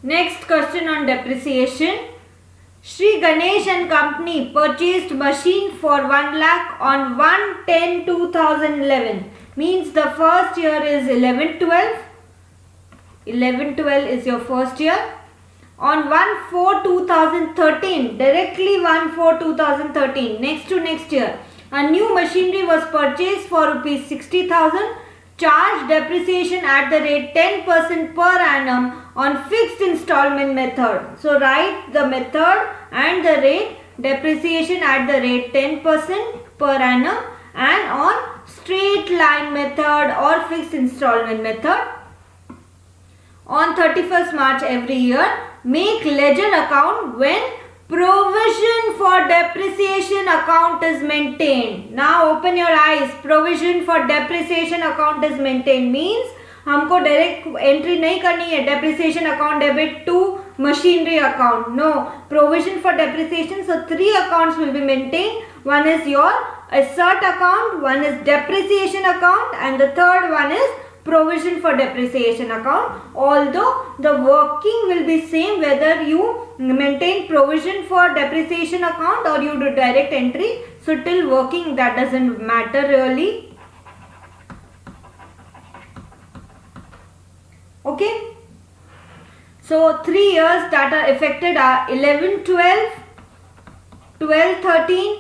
Next question on depreciation. Sri Ganesh and Company purchased machine for 1 lakh on 1/10/2011. Means the first year is 11/12. 11/12 is your first year. On 1/4/2013, directly 1/4/2013, next to next year, a new machinery was purchased for rupees 60,000. Charge depreciation at the rate 10% per annum on fixed installment method. So write the method and the rate. Depreciation at the rate 10% per annum and on straight line method or fixed installment method. On 31st March every year, make ledger account when provision for depreciation account is maintained. Now open your eyes. Provision for depreciation account is maintained means हमको direct entry नहीं करनी है depreciation account debit to machinery account. No, provision for depreciation. So 3 accounts will be maintained. One is your assert account, one is depreciation account, and the third one is provision for depreciation account. Although the working will be same whether you maintain provision for depreciation account or you do direct entry. So till working that doesn't matter really. Okay. So 3 years that are affected are 11/12, 12/13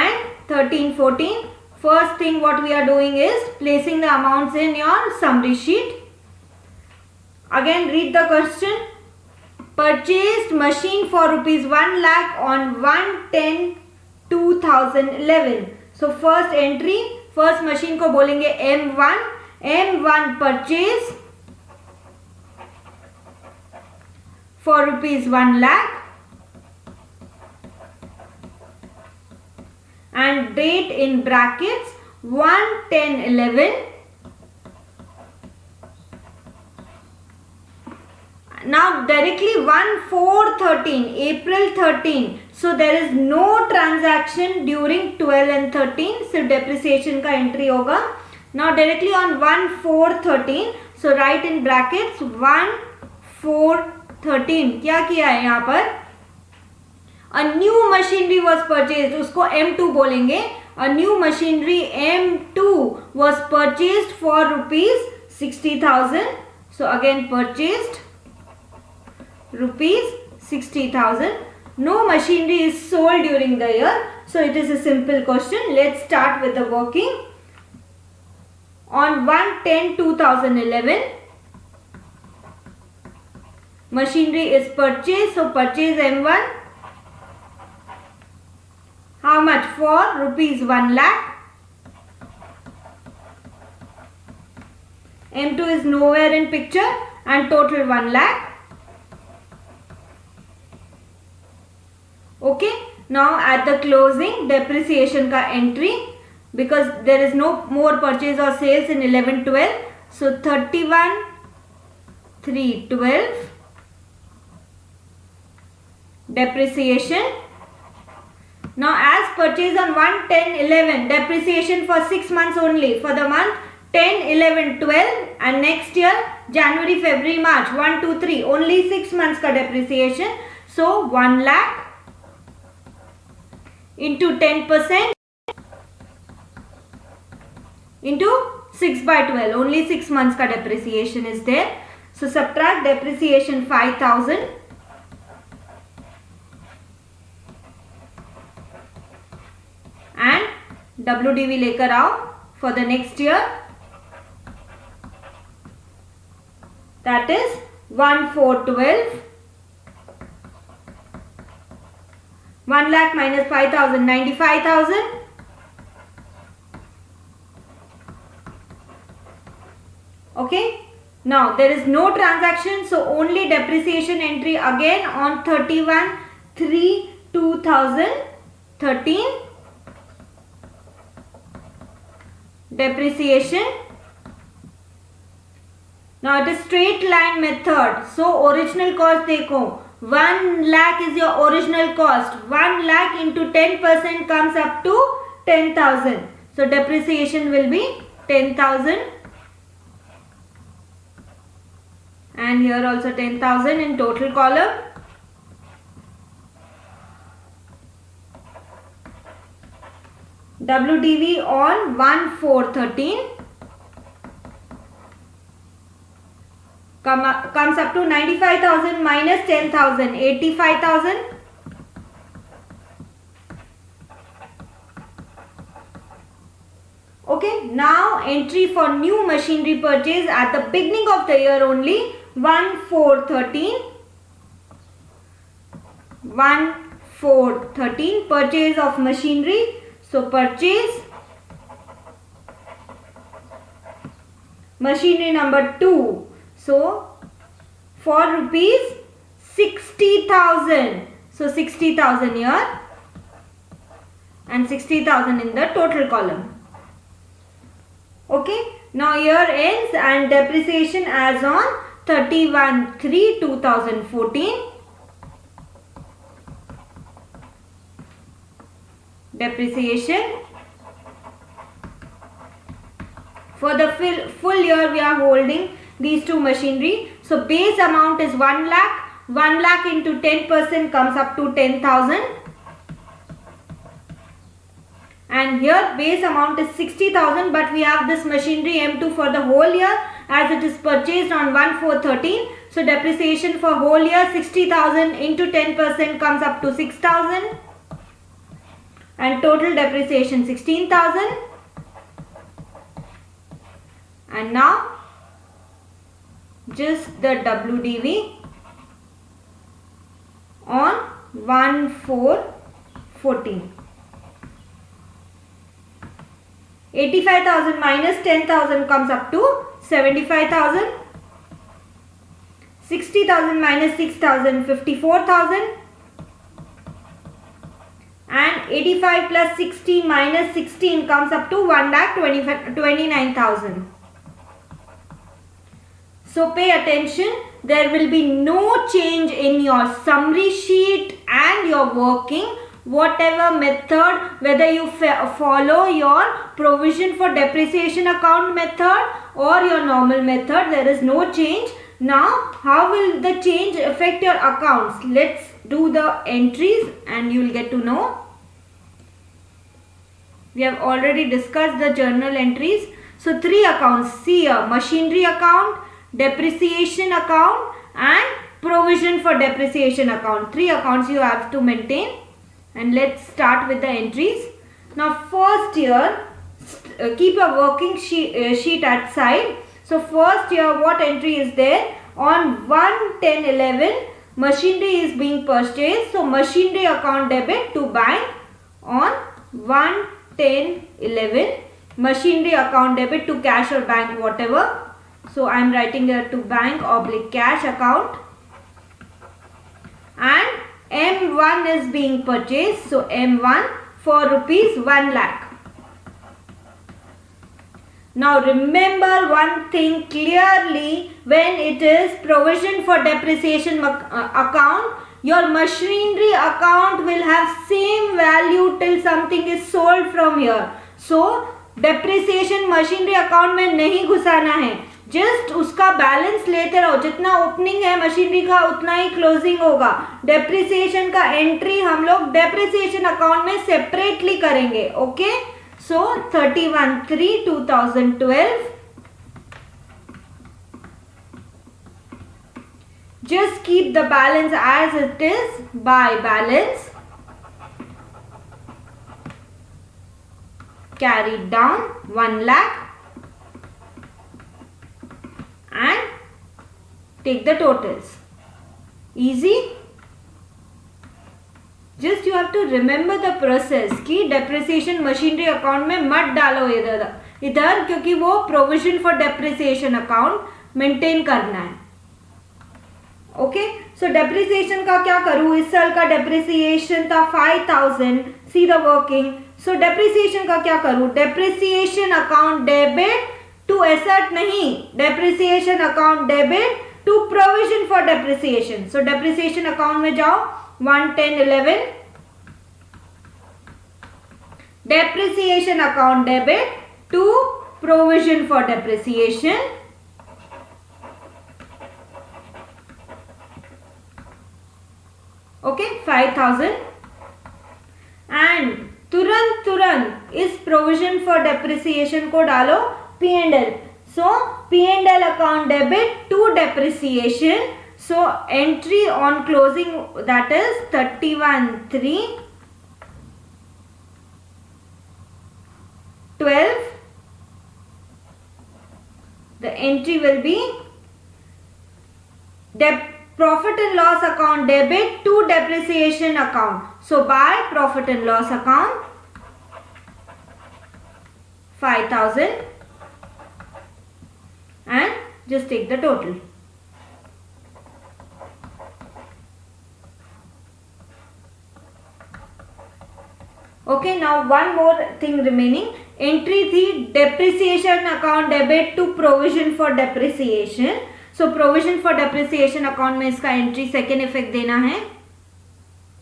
and 13/14. First thing what we are doing is placing the amounts in your summary sheet. Again read the question. Purchased machine for rupees 1 lakh on 1/10/2011. So first entry, first machine को बोलेंगे M1. M1 purchase for rupees 1 lakh and date in brackets 1/10/11. Now directly 1/4/13, April 13. So there is no transaction during 12 and 13. So depreciation का entry होगा. Now directly on 1/4/13. So write in brackets 1/4/13. क्या किया है यहाँ पर? A new machinery was purchased. उसको M2 बोलेंगे. A new machinery M2 was purchased for rupees 60,000. So again purchased rupees 60,000. No machinery is sold during the year. So it is a simple question. Let's start with the working. On 1/10/2011, machinery is purchased. So purchase M1. How much? For rupees 1 lakh. M2 is nowhere in picture and total 1 lakh. Okay. Now at the closing depreciation ka entry, because there is no more purchase or sales in 11/12. So 31/3/12 depreciation. Now as purchase on 1/10/11, depreciation for 6 months only, for the month 10, 11, 12 and next year January, February, March 1, 2, 3, only 6 months ka depreciation. So 1 lakh into 10% into 6/12, only 6 months ka depreciation is there. So subtract depreciation 5,000 and WDV लेकर आओ for the next year, that is 1/4/12. 1 lakh minus 5,000, 95,000. Okay. Now there is no transaction, so only depreciation entry again on 31/3/2013. Depreciation. Now it is straight line method. So original cost देखो, 1 lakh is your original cost. 1 lakh into 10% comes up to 10,000. So depreciation will be 10,000 and here also 10,000 in total column. WDV on 1/4/13 comes up to 95,000 minus 10,000, 85,000. Okay, now entry for new machinery purchase at the beginning of the year only, 1/4/13. 1/4/13 purchase of machinery. So purchase machinery number 2. So for rupees 60,000. So 60,000 here and 60,000 in the total column. Okay, now year ends and depreciation as on 31/3/2014. Depreciation. For the full year we are holding these two machinery. So base amount is 1 lakh. 1 lakh into 10% comes up to 10,000. And here base amount is 60,000, but we have this machinery M2 for the whole year as it is purchased on 1/4/13. So depreciation for whole year 60,000 into 10% comes up to 6,000. And total depreciation 16,000. And now just the WDV on 1/4/14. 85,000 minus 10,000 comes up to 75,000. 60,000 minus 6,000, 54,000. And 85 plus 60 minus 16 comes up to 1,29,000. So pay attention, there will be no change in your summary sheet and your working. Whatever method, whether you follow your provision for depreciation account method or your normal method, there is no change. Now, how will the change affect your accounts? Let's do the entries and you will get to know. We have already discussed the journal entries. So, 3 accounts. See here, machinery account, depreciation account and provision for depreciation account. 3 accounts you have to maintain. And let's start with the entries. Now first year, keep a working sheet at side. So first year, what entry is there? On 1/10/11, machinery is being purchased. So machinery account debit to bank on 1/10/11. Machinery account debit to cash or bank, whatever. So I am writing here to bank/cash account. And M1 is being purchased. So M1 for rupees 1 lakh. Now remember one thing clearly, when it is provision for depreciation account, your machinery account will have same value till something is sold from here. So depreciation machinery account में नहीं घुसाना है, just उसका balance लेते रहो. जितना opening है machinery का उतना ही क्लोजिंग होगा. डेप्रिसिएशन का एंट्री हम लोग डेप्रिसिएशन अकाउंट में सेपरेटली करेंगे. Okay, so 31/3/2012 just keep the balance as it is by balance carried down 1 lakh and take the totals. Easy. Just you have to remember the process कि depreciation machinery account में मत डालो इधर क्योंकि वो provision for depreciation account maintain करना है. Okay, सो depreciation का क्या करूँ? इस साल का डेप्रिसिएशन था 5,000. See the working. So depreciation का क्या करूँ? Depreciation account debit to asset नहीं, depreciation account debit to provision for depreciation. So depreciation account में जाओ 1/10/11. Depreciation account debit to provision for depreciation Okay, 5,000. And तुरंत is provision for depreciation को डालो P&L. So P&L account debit to depreciation. So entry on closing, that is 31/3/12. The entry will be profit and loss account debit to depreciation account. So by profit and loss account 5,000 and just take the total. Okay, now one more thing remaining. Entry 3, depreciation account debit to provision for depreciation. So provision for depreciation account में इसका entry second effect देना है.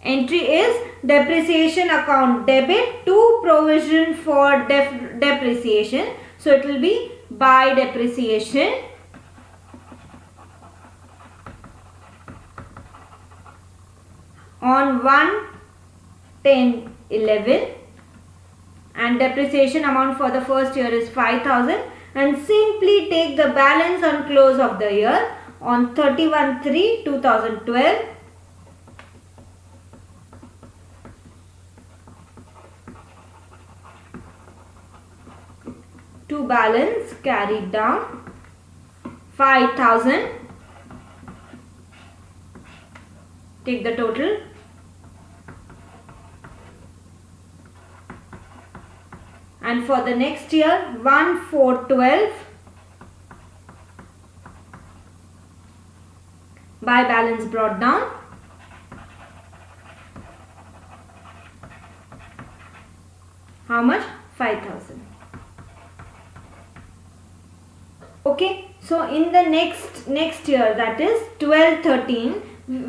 Entry is depreciation account debit to provision for depreciation. So it will be by depreciation on 1/10/11, and depreciation amount for the first year is 5,000, and simply take the balance on close of the year on 31/3/2012. To balance carried down 5,000. Take the total. And for the next year 1/4/12 by balance brought down. How much? 5,000. Okay, so in the next year, that is 12/13,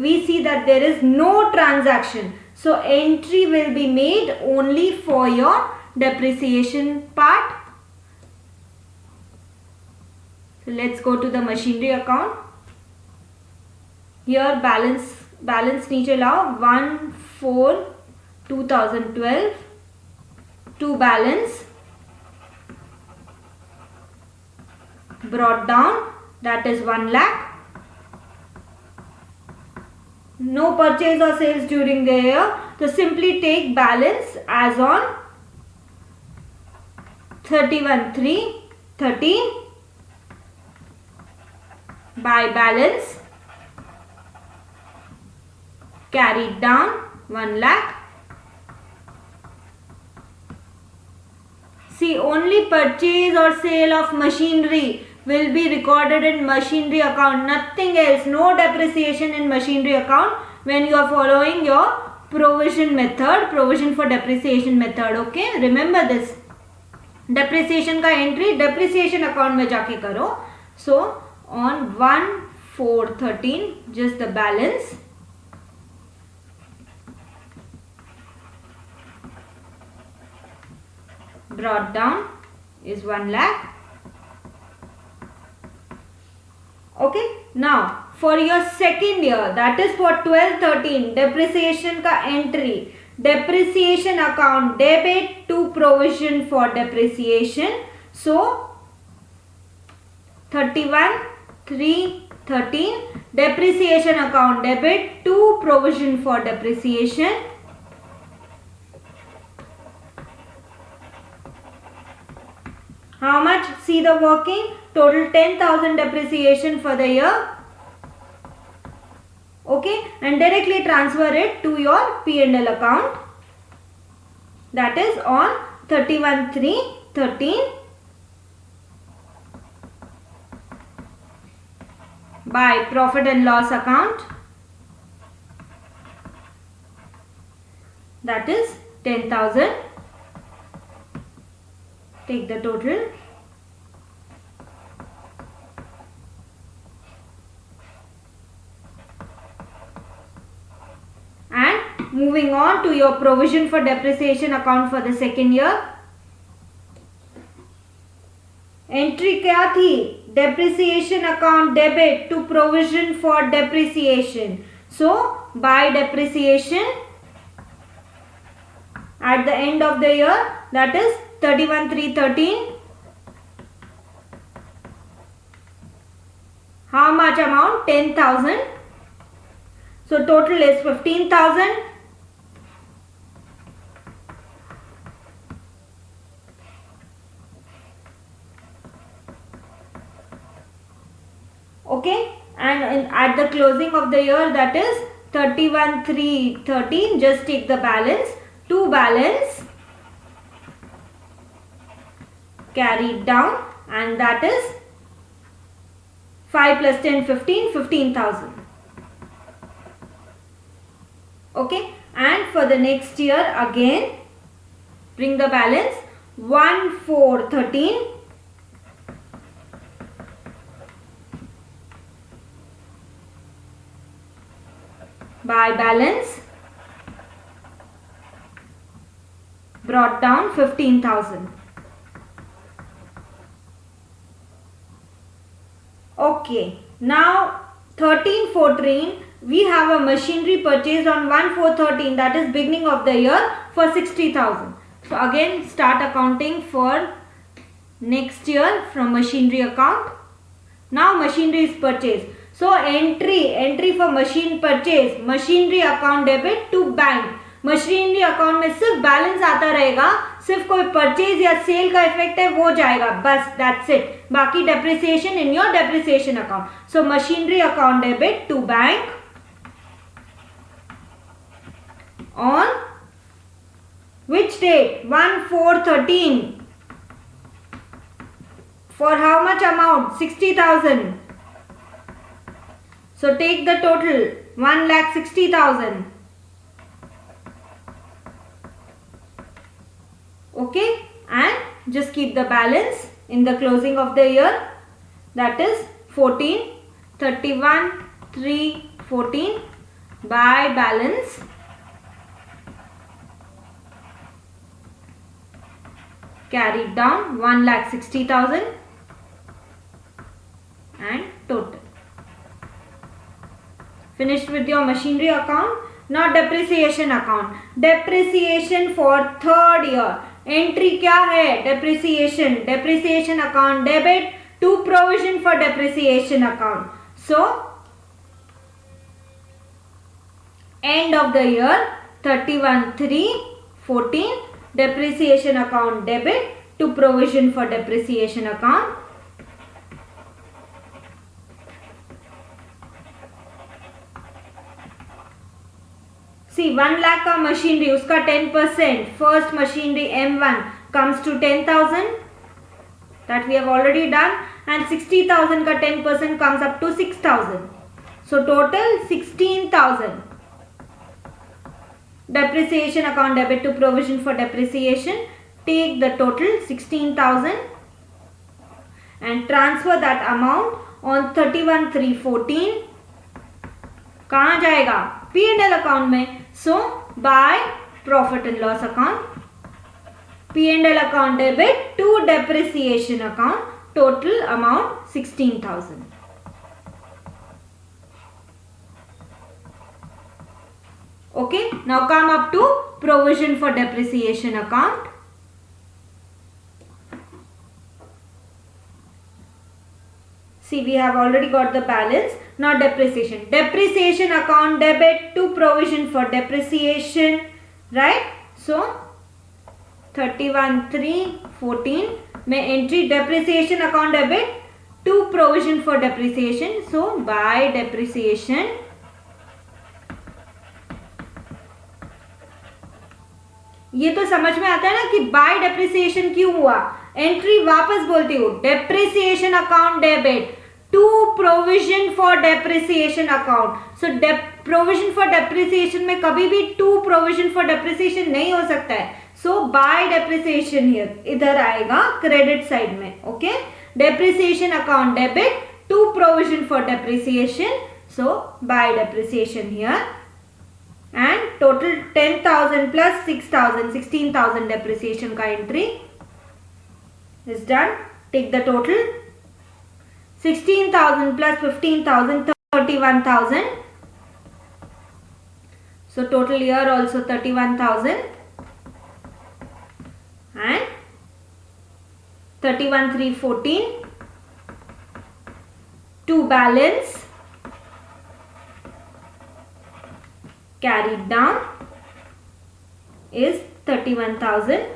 we see that there is no transaction. So entry will be made only for your depreciation part. So let's go to the machinery account. Here balance नीचे लाओ 1/4/2012 to balance brought down, that is 1 lakh. No purchase or sales during the year, so simply take balance as on 31/3/13 by balance carried down 1 lakh. See, only purchase or sale of machinery will be recorded in machinery account, nothing else. No depreciation in machinery account when you are following your provision method, provision for depreciation method. Okay, remember this. Depreciation का entry depreciation account में जाके करो. So on 1/4/13 just the balance brought down is 1 lakh. Okay, now for your second year, that is for 12/13, depreciation ka entry, depreciation account debit to provision for depreciation. So 31/3/13, depreciation account debit to provision for depreciation. How much? See the working. Total 10,000 depreciation for the year. Okay, and directly transfer it to your P&L account. That is on 31/3/13 by profit and loss account. That is 10,000. Take the total. And moving on to your provision for depreciation account for the second year. Entry क्या थी? Depreciation account debit to provision for depreciation. So by depreciation at the end of the year, that is 31,313. How much amount? 10,000. So total is 15,000. Okay, and at the closing of the year, that is 31,313. Just take the balance. To balance carried down, and that is 5 plus 10, 15, 15,000. Okay, and for the next year again, bring the balance 1,413. By balance brought down 15,000. Okay, now 13,14 we have a machinery purchased on 1,413, that is beginning of the year, for 60,000. So again start accounting for next year from machinery account. Now machinery is purchased. So entry for machine purchase, machinery account debit to bank. Machinery account में सिर्फ balance आता रहेगा, सिर्फ कोई purchase या cell का effect है वो जाएगा, बस दैट्स इट. बाकी depreciation in your depreciation account. So machinery account debit to bank on which date? 1/4/13. For how much amount? 60,000. So take the total 1,60,000. Okay, and just keep the balance in the closing of the year, that is 14, 31, 3, 14. By balance carried down 1,60,000 and total. Finished with your machinery account. Now depreciation account. Depreciation for third year. Entry क्या है? Depreciation. Depreciation account debit to provision for depreciation account. So end of the year 31/3/14. Depreciation account debit to provision for depreciation account. See 1 lakh का machinery, उसका 10%, first machinery M1 comes to 10,000, that we have already done, and 60,000 का 10% comes up to 6,000. So total 16,000. Depreciation account debit to provision for depreciation. Take the total 16,000 and transfer that amount on 31/3/14. कहाँ जाएगा? P&L account में. So by profit and loss account, P&L account debit to depreciation account. Total amount 16,000. Okay, now come up to provision for depreciation account. See, we have already got the balance. Now depreciation. Depreciation account debit to provision for depreciation, right? So 31/3/14 में entry depreciation account debit to provision for depreciation. So by depreciation ये तो समझ में आता है ना कि bye depreciation क्यों हुआ. एंट्री वापस बोलती हूँ, depreciation account debit to provision for depreciation account. So provision for depreciation में कभी भी टू प्रोविजन फॉर डेप्रिसिएशन नहीं हो सकता है. सो बाय डेप्रिसिएशन हियर इधर आएगा क्रेडिट साइड में. Okay, depreciation account debit to provision for depreciation. So by depreciation here. And total 10,000 plus 6,000, 16,000 depreciation का entry is done. Take the total 16,000 plus 15,000, 31,000. So total year also 31,000 and 31,314 to balance carried down is 31,000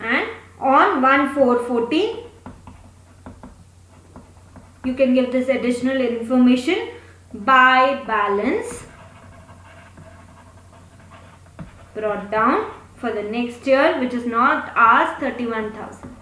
and on 1,414 you can give this additional information by balance brought down for the next year, which is not as 31,000.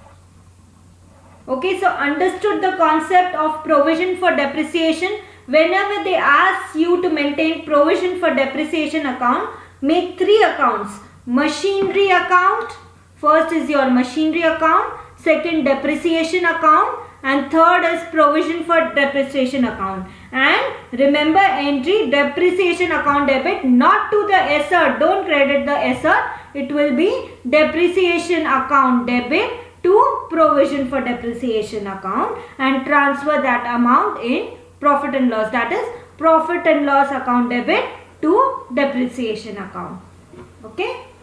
Okay, so understood the concept of provision for depreciation. Whenever they ask you to maintain provision for depreciation account, make 3 accounts. Machinery account, first is your machinery account, second depreciation account, and third is provision for depreciation account. And remember, entry depreciation account debit, not to the assert. Don't credit the assert. It will be depreciation account debit to provision for depreciation account and transfer that amount in profit and loss. That is profit and loss account debit to depreciation account. Okay.